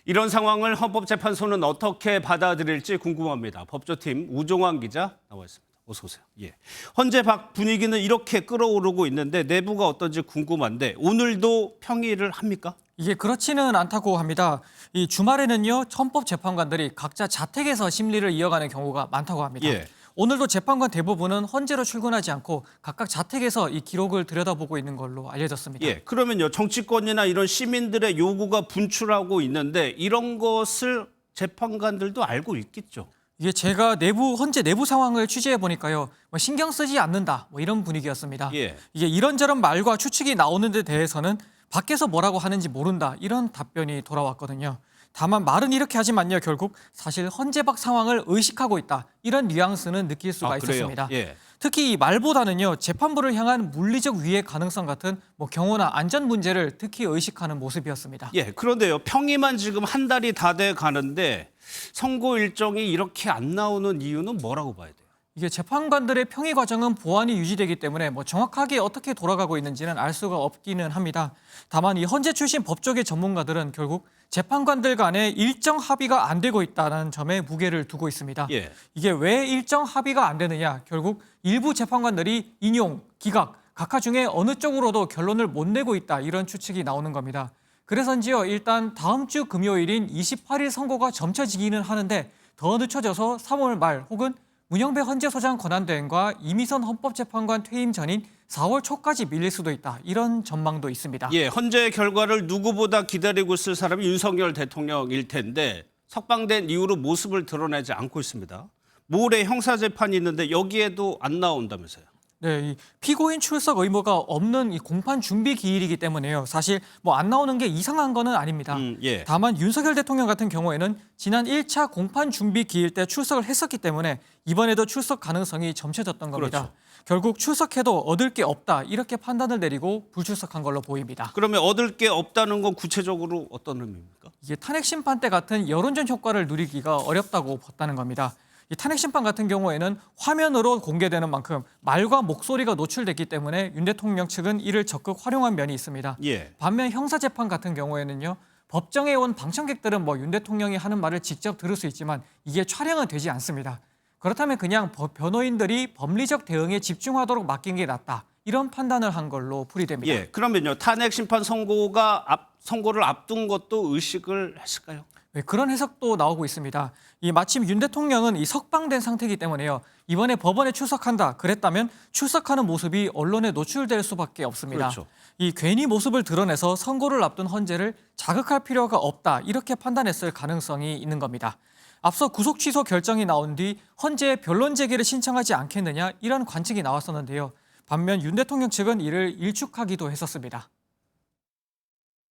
이런 상황을 헌법재판소는 어떻게 받아들일지 궁금합니다. 법조팀 우종환 기자 나와 있습니다. 어서 오세요. 예. 헌재 밖 분위기는 이렇게 끌어오르고 있는데 내부가 어떤지 궁금한데 오늘도 평의를 합니까? 이게 그렇지는 않다고 합니다. 이 주말에는요, 헌법재판관들이 각자 자택에서 심리를 이어가는 경우가 많다고 합니다. 예. 오늘도 재판관 대부분은 헌재로 출근하지 않고 각각 자택에서 이 기록을 들여다보고 있는 걸로 알려졌습니다. 예. 그러면요, 정치권이나 이런 시민들의 요구가 분출하고 있는데 이런 것을 재판관들도 알고 있겠죠. 이게 제가 헌재 내부 상황을 취재해 보니까요, 신경 쓰지 않는다, 이런 분위기였습니다. 예. 이게 이런저런 말과 추측이 나오는 데 대해서는 밖에서 뭐라고 하는지 모른다, 이런 답변이 돌아왔거든요. 다만 말은 이렇게 하지만요, 결국 사실 헌재 밖 상황을 의식하고 있다, 이런 뉘앙스는 느낄 수가 있었습니다. 예. 특히 이 말보다는요, 재판부를 향한 물리적 위해 가능성 같은 경호나 안전 문제를 특히 의식하는 모습이었습니다. 예. 그런데요, 평의만 지금 한 달이 다 돼 가는데 선고 일정이 이렇게 안 나오는 이유는 뭐라고 봐야 돼요? 이게 재판관들의 평의 과정은 보안이 유지되기 때문에 정확하게 어떻게 돌아가고 있는지는 알 수가 없기는 합니다. 다만 이 헌재 출신 법조계 전문가들은 결국 재판관들 간에 일정 합의가 안 되고 있다는 점에 무게를 두고 있습니다. 예. 이게 왜 일정 합의가 안 되느냐? 결국 일부 재판관들이 인용, 기각, 각하 중에 어느 쪽으로도 결론을 못 내고 있다, 이런 추측이 나오는 겁니다. 그래서인지요, 일단 다음 주 금요일인 28일 선고가 점쳐지기는 하는데 더 늦춰져서 3월 말 혹은 문영배 헌재소장 권한대행과 이미선 헌법재판관 퇴임 전인 4월 초까지 밀릴 수도 있다, 이런 전망도 있습니다. 예, 헌재 결과를 누구보다 기다리고 있을 사람이 윤석열 대통령일 텐데 석방된 이후로 모습을 드러내지 않고 있습니다. 모레 형사재판이 있는데 여기에도 안 나온다면서요. 네, 이 피고인 출석 의무가 없는 이 공판 준비 기일이기 때문에요. 사실 안 나오는 게 이상한 거는 아닙니다. 예. 다만 윤석열 대통령 같은 경우에는 지난 1차 공판 준비 기일 때 출석을 했었기 때문에 이번에도 출석 가능성이 점쳐졌던 겁니다. 그렇죠. 결국 출석해도 얻을 게 없다, 이렇게 판단을 내리고 불출석한 걸로 보입니다. 그러면 얻을 게 없다는 건 구체적으로 어떤 의미입니까? 이게 탄핵 심판 때 같은 여론전 효과를 누리기가 어렵다고 봤다는 겁니다. 이 탄핵 심판 같은 경우에는 화면으로 공개되는 만큼 말과 목소리가 노출됐기 때문에 윤 대통령 측은 이를 적극 활용한 면이 있습니다. 예. 반면 형사재판 같은 경우에는요, 법정에 온 방청객들은 윤 대통령이 하는 말을 직접 들을 수 있지만 이게 촬영은 되지 않습니다. 그렇다면 그냥 변호인들이 법리적 대응에 집중하도록 맡긴 게 낫다, 이런 판단을 한 걸로 풀이됩니다. 예. 그러면요, 탄핵 심판 선고를 앞둔 것도 의식을 했을까요? 네, 그런 해석도 나오고 있습니다. 마침 윤 대통령은 이 석방된 상태이기 때문에요, 이번에 법원에 출석한다 그랬다면 출석하는 모습이 언론에 노출될 수밖에 없습니다. 그렇죠. 괜히 모습을 드러내서 선고를 앞둔 헌재를 자극할 필요가 없다, 이렇게 판단했을 가능성이 있는 겁니다. 앞서 구속 취소 결정이 나온 뒤 헌재에 변론 제기를 신청하지 않겠느냐, 이런 관측이 나왔었는데요. 반면 윤 대통령 측은 이를 일축하기도 했었습니다.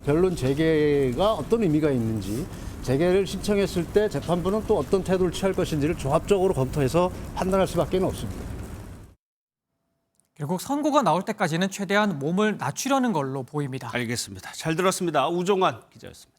변론 재개가 어떤 의미가 있는지, 재개를 신청했을 때 재판부는 또 어떤 태도를 취할 것인지를 종합적으로 검토해서 판단할 수밖에 없습니다. 결국 선고가 나올 때까지는 최대한 몸을 낮추려는 걸로 보입니다. 알겠습니다. 잘 들었습니다. 우종환 기자였습니다.